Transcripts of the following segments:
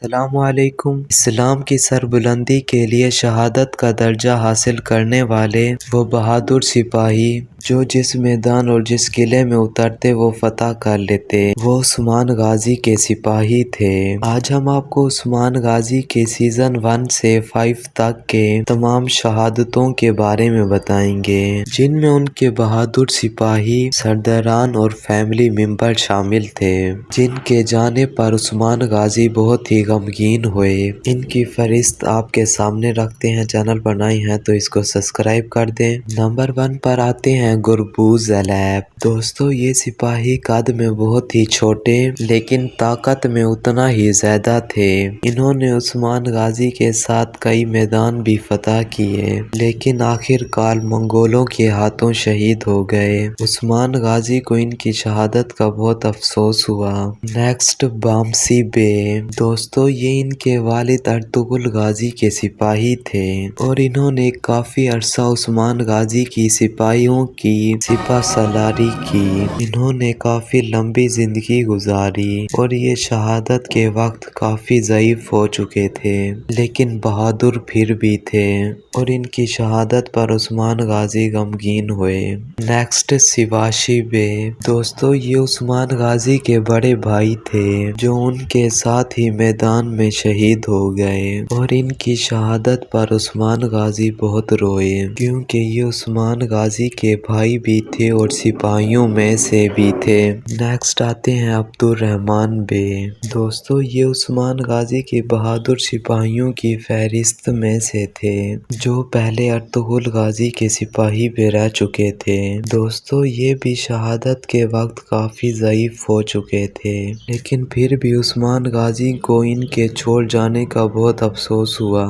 السلام علیکم۔ اسلام کی سربلندی کے لیے شہادت کا درجہ حاصل کرنے والے وہ بہادر سپاہی جو جس میدان اور جس قلعے میں اترتے وہ فتح کر لیتے، وہ عثمان غازی کے سپاہی تھے۔ آج ہم آپ کو عثمان غازی کے سیزن 1 سے 5 تک کے تمام شہادتوں کے بارے میں بتائیں گے، جن میں ان کے بہادر سپاہی، سرداران اور فیملی ممبر شامل تھے، جن کے جانے پر عثمان غازی بہت ہی غمگین ہوئے۔ ان کی فہرست آپ کے سامنے رکھتے ہیں۔ چینل پر نئے ہیں تو اس کو سبسکرائب کر دیں۔ نمبر 1 پر آتے ہیں گربوز ایلیپ۔ دوستو، یہ سپاہی قد میں بہت ہی چھوٹے لیکن طاقت میں اتنا ہی زیادہ تھے۔ انہوں نے عثمان غازی کے ساتھ کئی میدان بھی فتح کیے لیکن آخر کار منگولوں کے ہاتھوں شہید ہو گئے۔ عثمان غازی کو ان کی شہادت کا بہت افسوس ہوا۔ نیکسٹ، بامسی بے۔ دوستو، یہ ان کے والد ارطغرل غازی کے سپاہی تھے اور انہوں نے کافی عرصہ عثمان غازی کی سپاہیوں کی سپہ سالاری کی۔ انہوں نے کافی لمبی زندگی گزاری اور یہ شہادت کے وقت کافی ضعیف ہو چکے تھے لیکن بہادر پھر بھی تھے اور ان کی شہادت پر عثمان غازی غمگین ہوئے۔ نیکسٹ، سیواشی بے۔ دوستو، یہ عثمان غازی کے بڑے بھائی تھے جو ان کے ساتھ ہی میدان میں شہید ہو گئے اور ان کی شہادت پر عثمان غازی بہت روئے کیونکہ یہ عثمان غازی کے بھائی بھی تھے اور سپاہیوں میں سے بھی تھے۔ نیکسٹ آتے ہیں عبد الرحمن بے۔ دوستو، یہ عثمان غازی کے بہادر سپاہیوں کی فہرست میں سے تھے جو پہلے ارطغرل غازی کے سپاہی بھی رہ چکے تھے۔ دوستو، یہ بھی شہادت کے وقت کافی ضعیف ہو چکے تھے لیکن پھر بھی عثمان غازی کو ان کے چھوڑ جانے کا بہت افسوس ہوا۔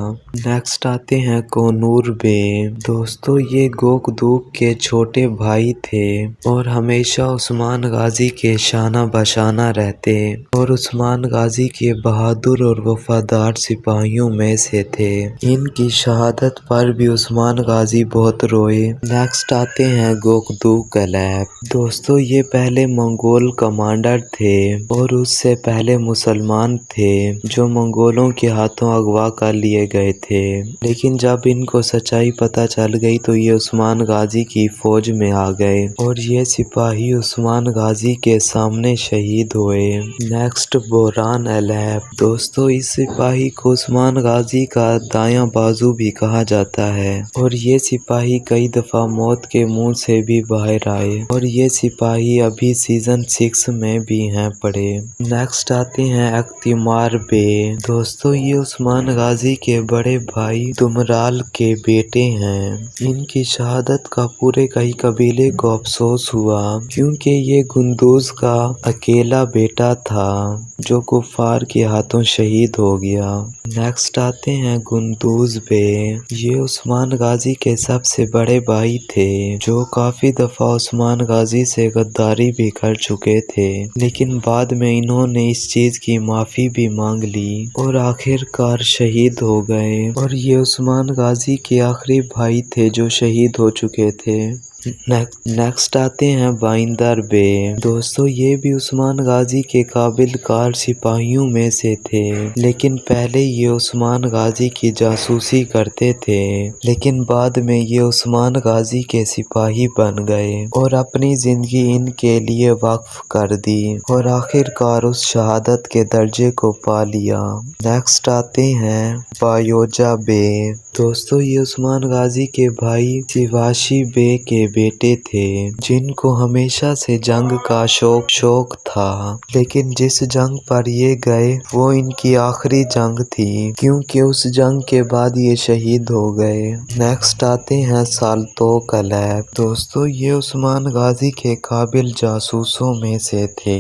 نیکسٹ آتے ہیں کونور بے۔ دوستو، یہ گوک دوک کے چھوٹے بھائی تھے اور ہمیشہ عثمان غازی کے شانہ بشانہ رہتے اور عثمان غازی کے بہادر اور وفادار سپاہیوں میں سے تھے۔ ان کی شہادت پر بھی عثمان غازی بہت روئے۔ نیکسٹ آتے ہیں گوک دوک ایلیپ۔ دوستو، یہ پہلے منگول کمانڈر تھے اور اس سے پہلے مسلمان تھے جو منگولوں کے ہاتھوں اغوا کر لیے گئے تھے لیکن جب ان کو سچائی پتہ چل گئی تو یہ عثمان غازی کی فوج میں آ گئے اور یہ سپاہی عثمان غازی کے سامنے شہید ہوئے۔ نیکسٹ، بوران ایلیپ۔ دوستو، اس سپاہی کو عثمان غازی کا دایاں بازو بھی کہا جاتا ہے اور یہ سپاہی کئی دفعہ موت کے منہ سے بھی باہر آئے اور یہ سپاہی ابھی سیزن 6 میں بھی ہیں پڑے۔ نیکسٹ آتے ہیں اختیمار بے۔ دوستو، یہ عثمان غازی کے بڑے بھائی دمرال کے بیٹے ہیں۔ ان کی شہادت کا پورے کئی قبیلے کو افسوس ہوا کیونکہ یہ گندوز کا اکیلا بیٹا تھا جو کفار کے ہاتھوں شہید ہو گیا۔ نیکسٹ آتے ہیں گندوز بے۔ یہ عثمان غازی کے سب سے بڑے بھائی تھے جو کافی دفعہ عثمان غازی سے غداری بھی کر چکے تھے لیکن بعد میں انہوں نے اس چیز کی معافی بھی مانگ لی اور آخر کار شہید ہو گئے اور یہ عثمان غازی کے آخری بھائی تھے جو شہید ہو چکے تھے۔ نیکسٹ آتے ہیں بائندر بے۔ دوستو، یہ بھی عثمان غازی کے قابل کار سپاہیوں میں سے تھے لیکن پہلے یہ عثمان غازی کی جاسوسی کرتے تھے لیکن بعد میں یہ عثمان غازی کے سپاہی بن گئے اور اپنی زندگی ان کے لیے وقف کر دی اور آخر کار اس شہادت کے درجے کو پا لیا۔ نیکسٹ آتے ہیں بایوجا بے۔ دوستو، یہ عثمان غازی کے بھائی سیواشی بے کے بیٹے تھے جن کو ہمیشہ سے جنگ کا شوق تھا لیکن جس جنگ پر یہ گئے وہ ان کی آخری جنگ تھی کیونکہ اس جنگ کے بعد یہ شہید ہو گئے۔ نیکسٹ آتے ہیں سالتوق ایلیپ۔ دوستو، یہ عثمان غازی کے قابل جاسوسوں میں سے تھے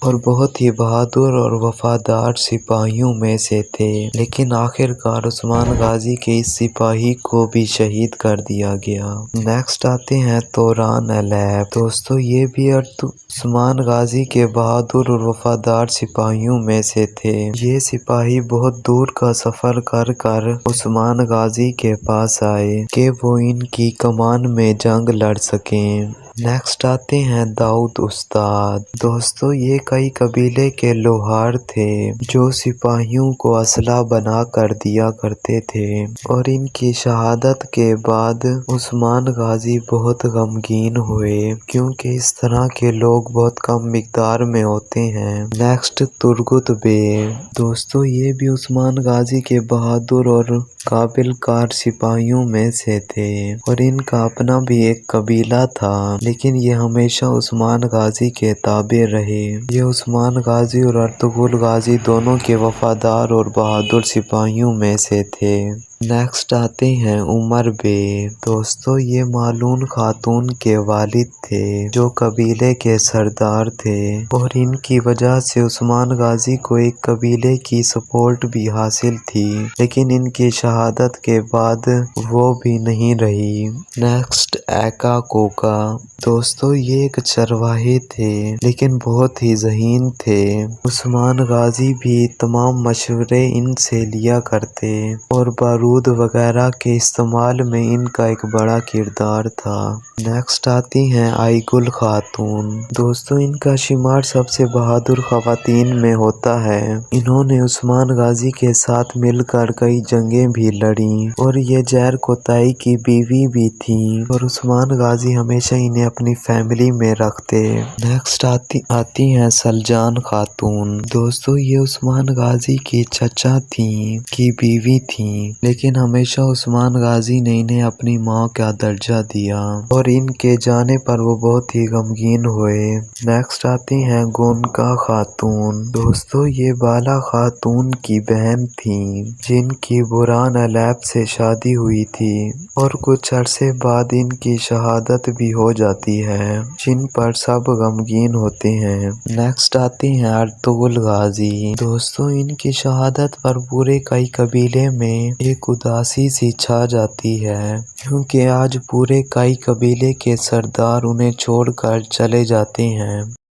اور بہت ہی بہادر اور وفادار سپاہیوں میں سے تھے لیکن آخر کار عثمان غازی کے اس سپاہی کو بھی شہید کر دیا گیا۔ نیکسٹ آتے ہیں توران ایلیپ۔ دوستو، یہ بھی عثمان غازی کے بہادر اور وفادار سپاہیوں میں سے تھے۔ یہ سپاہی بہت دور کا سفر کر کر عثمان غازی کے پاس آئے کہ وہ ان کی کمان میں جنگ لڑ سکیں نیکسٹ آتے ہیں داؤد استاد۔ دوستو یہ کئی قبیلے کے لوہار تھے جو سپاہیوں کو اسلحہ بنا کر دیا کرتے تھے، اور ان کی شہادت کے بعد عثمان غازی بہت غمگین ہوئے کیونکہ اس طرح کے لوگ بہت کم مقدار میں ہوتے ہیں۔ نیکسٹ ترگت بے۔ دوستو یہ بھی عثمان غازی کے بہادر اور قابل کار سپاہیوں میں سے تھے، اور ان کا اپنا بھی ایک قبیلہ تھا، لیکن یہ ہمیشہ عثمان غازی کے تابع رہے۔ یہ عثمان غازی اور ارطغرل غازی دونوں کے وفادار اور بہادر سپاہیوں میں سے تھے۔ نیکسٹ آتے ہیں عمر بے۔ دوستو یہ مالون خاتون کے والد تھے جو قبیلے کے سردار تھے، اور ان کی وجہ سے عثمان غازی کو ایک قبیلے کی سپورٹ بھی حاصل تھی، لیکن ان کی شہادت کے بعد وہ بھی نہیں رہی۔ نیکسٹ ایکا کوکا۔ دوستو یہ ایک چرواہے تھے لیکن بہت ہی ذہین تھے۔ عثمان غازی بھی تمام مشورے ان سے لیا کرتے، اور بارود وغیرہ کے استعمال میں ان کا ایک بڑا کردار تھا۔ نیکسٹ آتی ہیں آئی گل خاتون۔ دوستو ان کا شمار سب سے بہادر خواتین میں ہوتا ہے۔ انہوں نے عثمان غازی کے ساتھ مل کر کئی جنگیں بھی لڑیں، اور یہ زہر کوتائی کی بیوی بھی تھیں، اور عثمان غازی ہمیشہ انہیں اپنی فیملی میں رکھتے۔ نیکسٹ آتی ہیں سلجان خاتون۔ دوستو یہ عثمان غازی کی چچا کی بیوی تھیں، لیکن ہمیشہ عثمان غازی نے انہیں اپنی ماں کا درجہ دیا، اور ان کے جانے پر وہ بہت ہی غمگین ہوئے۔ نیکسٹ آتی ہیں گونکا خاتون۔ دوستو یہ بالا خاتون کی بہن تھیں جن کی برہان الیب سے شادی ہوئی تھی، اور کچھ عرصے بعد ان کی شہادت بھی ہو جاتی ہے، جن پر سب غمگین ہوتے ہیں۔ نیکسٹ آتے ہیں ارطغرل غازی۔ دوستو ان کی شہادت پر پورے کئی قبیلے میں ایک اداسی سی چھا جاتی ہے، کیونکہ آج پورے کئی قبیلے کے سردار انہیں چھوڑ کر چلے جاتے ہیں۔